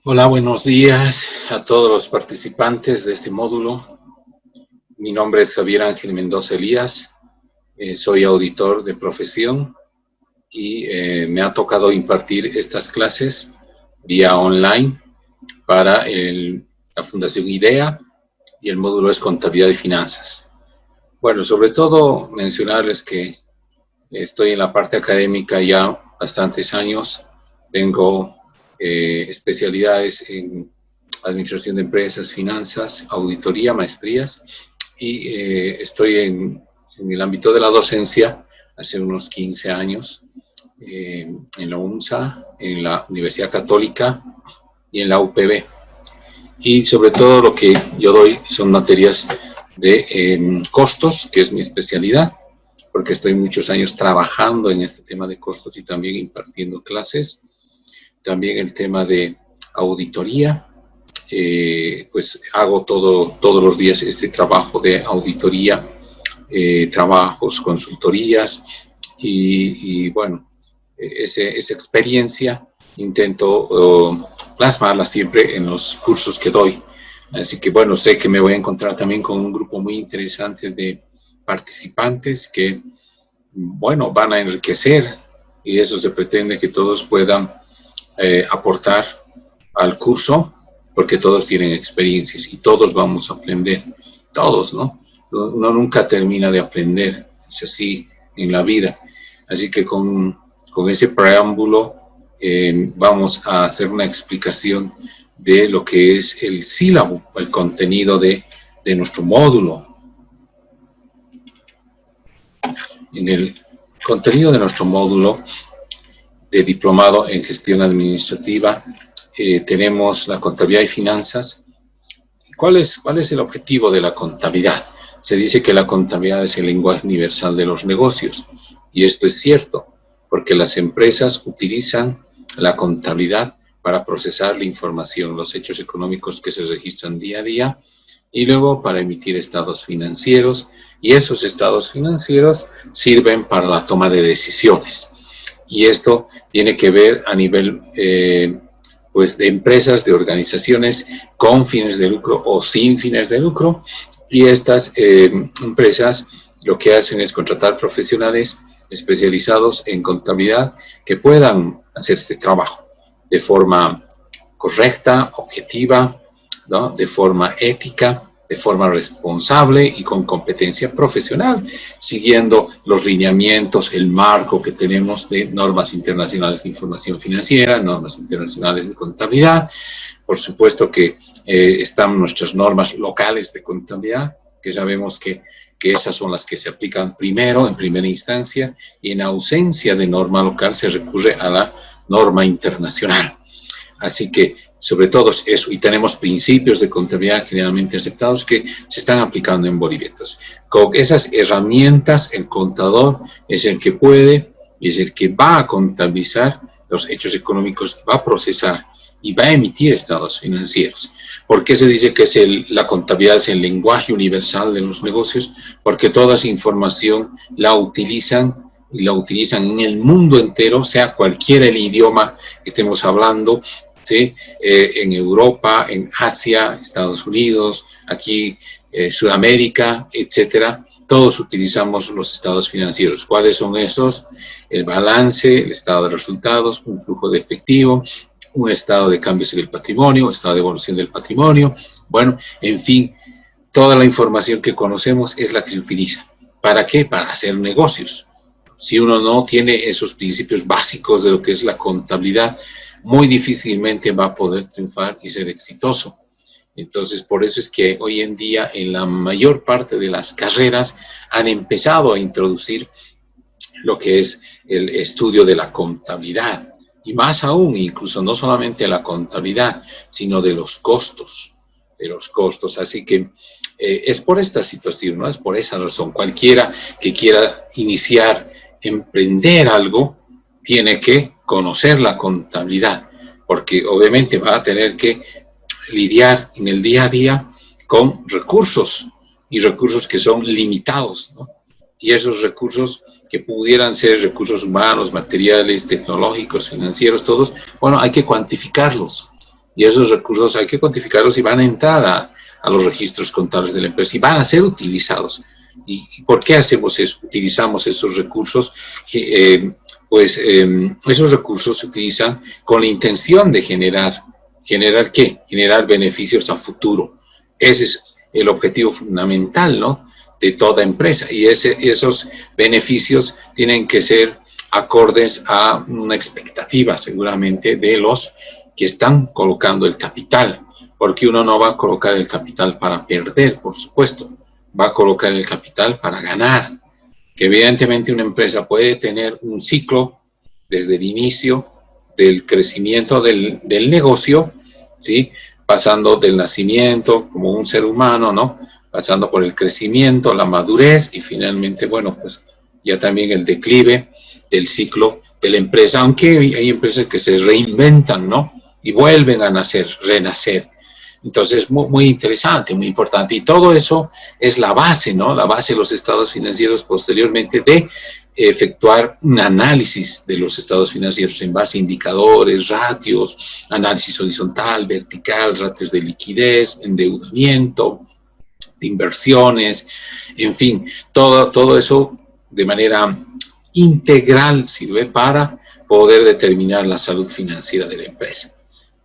Hola, buenos días a todos los participantes de este módulo. Mi nombre es Javier Ángel Mendoza Elías, soy auditor de profesión y me ha tocado impartir estas clases vía online para la Fundación IDEA y el módulo es Contabilidad y Finanzas. Bueno, sobre todo mencionarles que estoy en la parte académica ya bastantes años, tengo especialidades en administración de empresas, finanzas, auditoría, maestrías, y estoy en el ámbito de la docencia hace unos 15 años, en la UNSA, en la Universidad Católica y en la UPB. Y sobre todo lo que yo doy son materias de costos, que es mi especialidad, porque estoy muchos años trabajando en este tema de costos y también impartiendo clases. También el tema de auditoría, pues hago todos los días este trabajo de auditoría, trabajos, consultorías y bueno, esa experiencia intento plasmarla siempre en los cursos que doy. Así que bueno, sé que me voy a encontrar también con un grupo muy interesante de participantes que, bueno, van a enriquecer y eso se pretende que todos puedan aportar al curso, porque todos tienen experiencias y todos vamos a aprender, todos, ¿no? Uno nunca termina de aprender, es así en la vida. Así que con ese preámbulo vamos a hacer una explicación de lo que es el sílabo, el contenido de nuestro módulo. En el contenido de nuestro módulo de diplomado en gestión administrativa tenemos la contabilidad y finanzas. ¿Cuál es el objetivo de la contabilidad? Se dice que la contabilidad es el lenguaje universal de los negocios, y esto es cierto, porque las empresas utilizan la contabilidad para procesar la información, los hechos económicos que se registran día a día, y luego para emitir estados financieros, y esos estados financieros sirven para la toma de decisiones. Y esto tiene que ver a nivel pues de empresas, de organizaciones con fines de lucro o sin fines de lucro, y estas empresas lo que hacen es contratar profesionales especializados en contabilidad que puedan hacer este trabajo de forma correcta, objetiva, ¿no? De forma ética, de forma responsable y con competencia profesional, siguiendo los lineamientos, el marco que tenemos de normas internacionales de información financiera, normas internacionales de contabilidad. Por supuesto que están nuestras normas locales de contabilidad, que sabemos que esas son las que se aplican primero, en primera instancia, y en ausencia de norma local se recurre a la norma internacional. Así que, sobre todo eso, y tenemos principios de contabilidad generalmente aceptados que se están aplicando en Bolivia. Entonces, con esas herramientas, el contador es el que puede y es el que va a contabilizar los hechos económicos, va a procesar y va a emitir estados financieros. ¿Por qué se dice que la contabilidad es el lenguaje universal de los negocios? Porque toda esa información la utilizan y la utilizan en el mundo entero, sea cualquiera el idioma que estemos hablando, ¿sí? En Europa, en Asia, Estados Unidos, aquí Sudamérica, etcétera. Todos utilizamos los estados financieros. ¿Cuáles son esos? El balance, el estado de resultados, un flujo de efectivo, un estado de cambios en el patrimonio, estado de evolución del patrimonio. Bueno, en fin, toda la información que conocemos es la que se utiliza. ¿Para qué? Para hacer negocios. Si uno no tiene esos principios básicos de lo que es la contabilidad, muy difícilmente va a poder triunfar y ser exitoso. Entonces, por eso es que hoy en día en la mayor parte de las carreras han empezado a introducir lo que es el estudio de la contabilidad. Y más aún, incluso no solamente la contabilidad, sino de los costos. Así que es por esta situación, ¿no? Es por esa razón. Cualquiera que quiera iniciar, emprender algo, tiene que conocer la contabilidad, porque obviamente va a tener que lidiar en el día a día con recursos, y recursos que son limitados, ¿no? Y esos recursos que pudieran ser recursos humanos, materiales, tecnológicos, financieros, todos, bueno, hay que cuantificarlos. y esos recursos hay que cuantificarlos y van a entrar a los registros contables de la empresa y van a ser utilizados. ¿Y por qué hacemos eso? Utilizamos esos recursos, esos recursos se utilizan con la intención de ¿generar qué? Generar beneficios a futuro. Ese es el objetivo fundamental, ¿no?, de toda empresa, y esos beneficios tienen que ser acordes a una expectativa seguramente de los que están colocando el capital, porque uno no va a colocar el capital para perder, por supuesto, va a colocar el capital para ganar, que evidentemente una empresa puede tener un ciclo desde el inicio del crecimiento del negocio, ¿sí?, pasando del nacimiento como un ser humano, ¿no?, pasando por el crecimiento, la madurez y finalmente, bueno, pues ya también el declive del ciclo de la empresa, aunque hay empresas que se reinventan, ¿no?, y vuelven a nacer, renacer. Entonces, muy interesante, muy importante. Y todo eso es la base, ¿no?, la base de los estados financieros posteriormente de efectuar un análisis de los estados financieros en base a indicadores, ratios, análisis horizontal, vertical, ratios de liquidez, endeudamiento, de inversiones, en fin, todo eso de manera integral sirve para poder determinar la salud financiera de la empresa.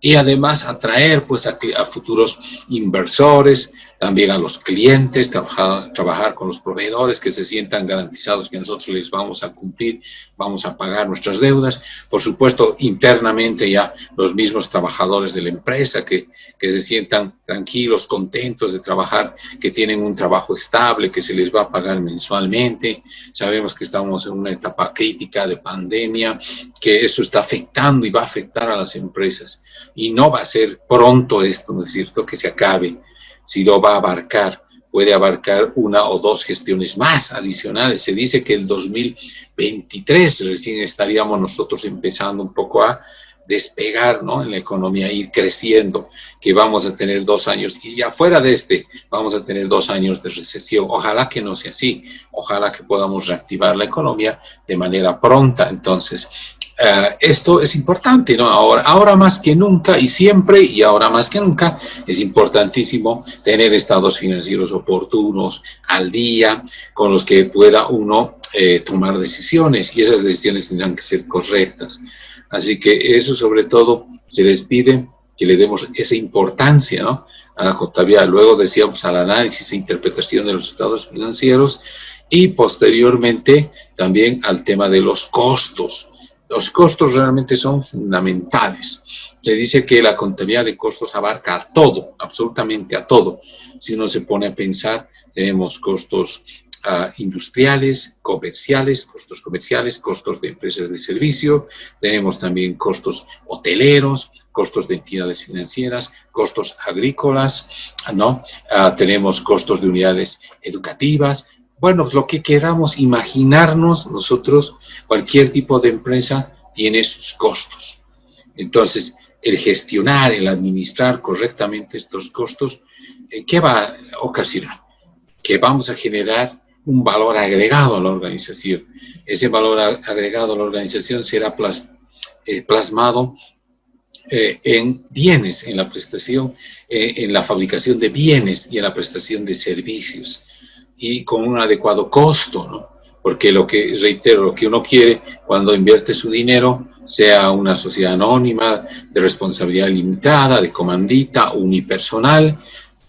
Y además atraer pues a futuros inversores, también a los clientes, trabajar con los proveedores que se sientan garantizados que nosotros les vamos a cumplir, vamos a pagar nuestras deudas. Por supuesto, internamente ya los mismos trabajadores de la empresa que se sientan tranquilos, contentos de trabajar, que tienen un trabajo estable, que se les va a pagar mensualmente. Sabemos que estamos en una etapa crítica de pandemia, que eso está afectando y va a afectar a las empresas. Y no va a ser pronto esto, ¿no es cierto?, que se acabe, si lo va a abarcar, puede abarcar una o dos gestiones más adicionales. Se dice que el 2023 recién estaríamos nosotros empezando un poco a despegar, ¿no?, en la economía, ir creciendo, que vamos a tener 2 años, y ya fuera de vamos a tener 2 años de recesión. Ojalá que no sea así, ojalá que podamos reactivar la economía de manera pronta. Entonces, esto es importante, ¿no? Ahora más que nunca y siempre, y ahora más que nunca, es importantísimo tener estados financieros oportunos, al día, con los que pueda uno tomar decisiones, y esas decisiones tendrán que ser correctas. Así que eso sobre todo se les pide que le demos esa importancia, ¿no?, a la contabilidad. Luego decíamos al análisis e interpretación de los estados financieros y posteriormente también al tema de los costos. Los costos realmente son fundamentales. Se dice que la contabilidad de costos abarca a todo, absolutamente a todo. Si uno se pone a pensar, tenemos costos industriales, comerciales, costos de empresas de servicio, tenemos también costos hoteleros, costos de entidades financieras, costos agrícolas, ¿no? Tenemos costos de unidades educativas. Bueno, lo que queramos imaginarnos nosotros, cualquier tipo de empresa tiene sus costos. Entonces, el gestionar, el administrar correctamente estos costos, ¿qué va a ocasionar? Que vamos a generar un valor agregado a la organización. Ese valor agregado a la organización será plasmado en bienes, en la prestación, en la fabricación de bienes y en la prestación de servicios, y con un adecuado costo, ¿no? Porque lo que uno quiere cuando invierte su dinero, sea una sociedad anónima, de responsabilidad limitada, de comandita, unipersonal,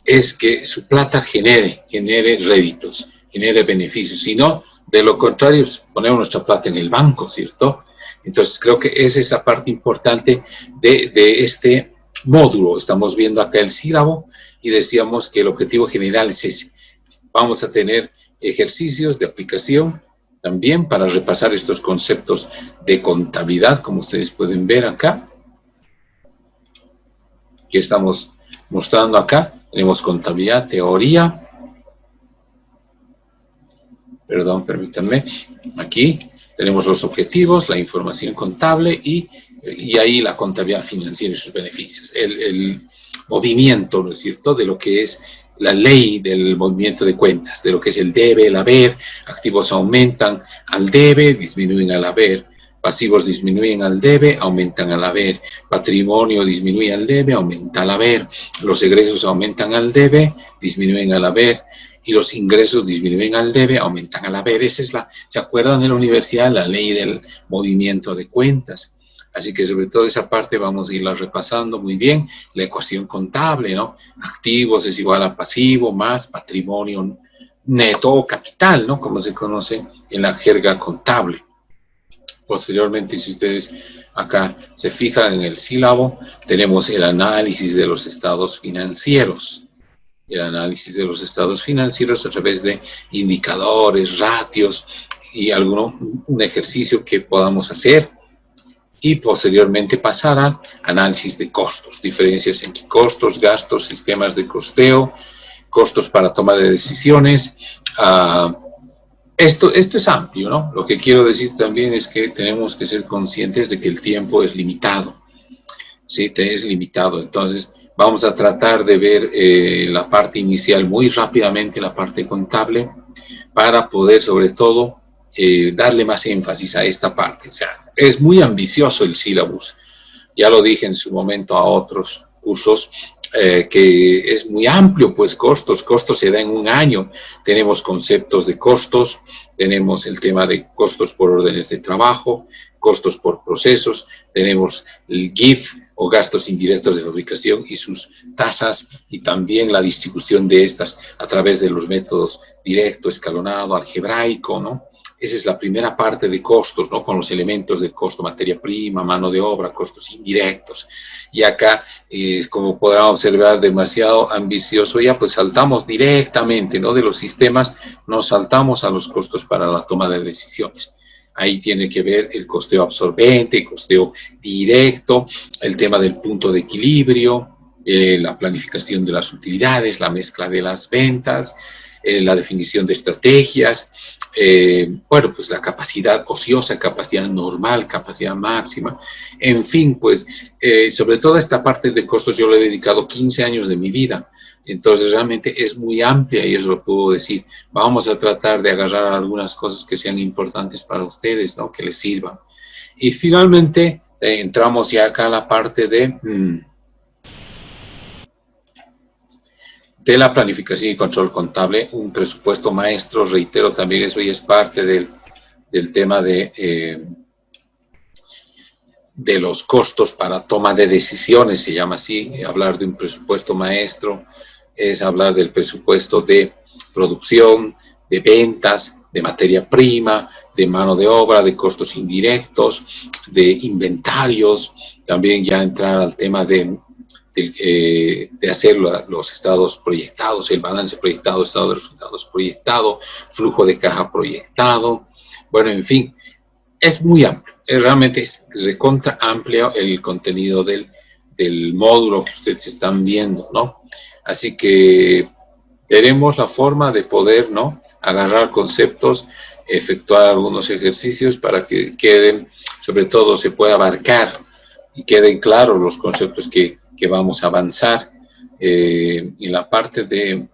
es que su plata genere réditos, genere beneficios. Si no, de lo contrario, ponemos nuestra plata en el banco, ¿cierto? Entonces, creo que es esa parte importante de este módulo. Estamos viendo acá el sílabo y decíamos que el objetivo general es ese. Vamos a tener ejercicios de aplicación también para repasar estos conceptos de contabilidad, como ustedes pueden ver acá, que estamos mostrando acá. Tenemos contabilidad, teoría. Perdón, permítanme. Aquí tenemos los objetivos, la información contable y ahí la contabilidad financiera y sus beneficios. El movimiento, ¿no es cierto?, de lo que es la ley del movimiento de cuentas, de lo que es el debe, el haber. Activos aumentan al debe, disminuyen al haber. Pasivos disminuyen al debe, aumentan al haber. Patrimonio disminuye al debe, aumenta al haber. Los egresos aumentan al debe, disminuyen al haber. Y los ingresos disminuyen al debe, aumentan al haber. Esa es ¿se acuerdan de la universidad? La ley del movimiento de cuentas. Así que sobre todo esa parte vamos a irla repasando muy bien. La ecuación contable, ¿no? Activos es igual a pasivo más patrimonio neto o capital, ¿no? Como se conoce en la jerga contable. Posteriormente, si ustedes acá se fijan en el sílabo, tenemos el análisis de los estados financieros. El análisis de los estados financieros a través de indicadores, ratios y un ejercicio que podamos hacer. Y posteriormente pasar a análisis de costos, diferencias entre costos, gastos, sistemas de costeo, costos para toma de decisiones. Esto es amplio, ¿no? Lo que quiero decir también es que tenemos que ser conscientes de que el tiempo es limitado, ¿sí? Es limitado, entonces vamos a tratar de ver la parte inicial muy rápidamente, la parte contable, para poder sobre todo darle más énfasis a esta parte. O sea, es muy ambicioso el sílabus, ya lo dije en su momento a otros cursos, que es muy amplio, pues costos se da en un año. Tenemos conceptos de costos, tenemos el tema de costos por órdenes de trabajo, costos por procesos, tenemos el GIF o gastos indirectos de fabricación y sus tasas, y también la distribución de estas a través de los métodos directo, escalonado, algebraico, ¿no? Esa es la primera parte de costos, ¿no? Con los elementos de costo, materia prima, mano de obra, costos indirectos. Y acá, como podrán observar, demasiado ambicioso ya, pues saltamos directamente, ¿no? De los sistemas, nos saltamos a los costos para la toma de decisiones. Ahí tiene que ver el costeo absorbente, el costeo directo, el tema del punto de equilibrio, la planificación de las utilidades, la mezcla de las ventas, la definición de estrategias, bueno, pues la capacidad ociosa, capacidad normal, capacidad máxima, en fin, pues sobre todo esta parte de costos yo le he dedicado 15 años de mi vida, entonces realmente es muy amplia y eso lo puedo decir. Vamos a tratar de agarrar algunas cosas que sean importantes para ustedes, ¿no? Que les sirvan. Y finalmente entramos ya acá a la parte de la planificación y control contable, un presupuesto maestro, reitero también eso ya es parte del tema de los costos para toma de decisiones, se llama así. Hablar de un presupuesto maestro es hablar del presupuesto de producción, de ventas, de materia prima, de mano de obra, de costos indirectos, de inventarios, también ya entrar al tema de hacer los estados proyectados, el balance proyectado, estado de resultados proyectado, flujo de caja proyectado, bueno, en fin, es muy amplio, realmente es recontra amplio el contenido del módulo que ustedes están viendo, ¿no? Así que veremos la forma de poder, ¿no? Agarrar conceptos, efectuar algunos ejercicios para que queden, sobre todo se pueda abarcar y queden claros los conceptos que vamos a avanzar en la parte del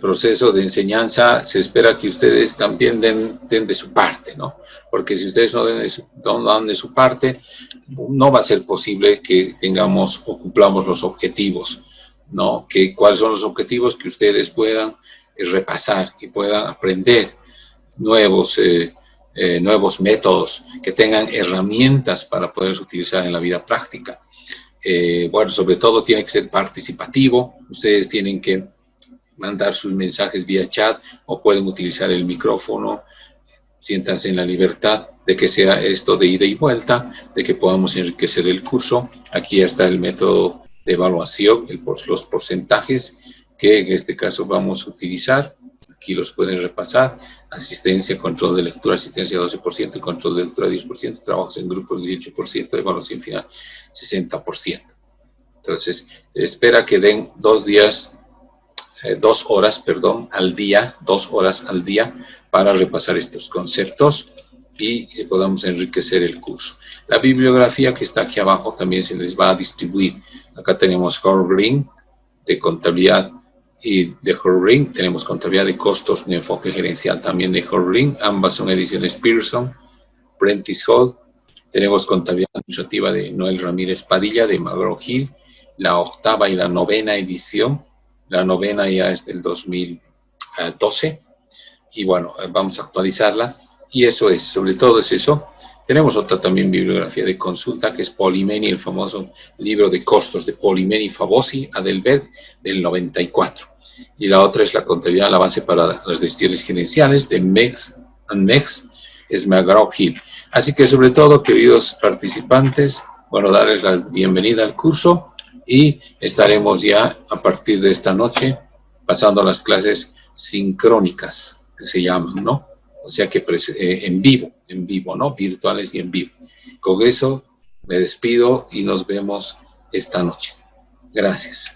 proceso de enseñanza. Se espera que ustedes también den de su parte, ¿no? Porque si ustedes no dan de su parte, no va a ser posible que tengamos o cumplamos los objetivos, ¿no? ¿Cuáles son los objetivos? Que ustedes puedan repasar, que puedan aprender nuevos métodos, que tengan herramientas para poder utilizar en la vida práctica. Bueno, sobre todo tiene que ser participativo. Ustedes tienen que mandar sus mensajes vía chat o pueden utilizar el micrófono. Siéntanse en la libertad de que sea esto de ida y vuelta, de que podamos enriquecer el curso. Aquí está el método de evaluación, los porcentajes que en este caso vamos a utilizar. Aquí los pueden repasar. Asistencia, control de lectura, asistencia 12%, control de lectura 10%, trabajos en grupo 18%, evaluación final 60%. Entonces, espera que den 2 horas al día para repasar estos conceptos y que podamos enriquecer el curso. La bibliografía que está aquí abajo también se les va a distribuir. Acá tenemos Core Green de contabilidad y de Horring. Tenemos Contabilidad de Costos, un enfoque gerencial también de Horring. Ambas son ediciones Pearson. Prentice Hall. Tenemos Contabilidad Administrativa de Noel Ramírez Padilla, de McGraw-Hill. La 8ª y la 9ª edición. La 9ª ya es del 2012. Y bueno, vamos a actualizarla. Y eso es, sobre todo es eso. Tenemos otra también bibliografía de consulta, que es Polimeni, el famoso libro de costos de Polimeni, Favosi, Adelberg, del 94. Y la otra es la contabilidad, la base para las decisiones gerenciales, de Mex and Mex, es McGraw-Hill. Así que sobre todo, queridos participantes, bueno, darles la bienvenida al curso y estaremos ya a partir de esta noche pasando a las clases sincrónicas, que se llaman, ¿no? O sea que en vivo, ¿no? Virtuales y en vivo. Con eso me despido y nos vemos esta noche. Gracias.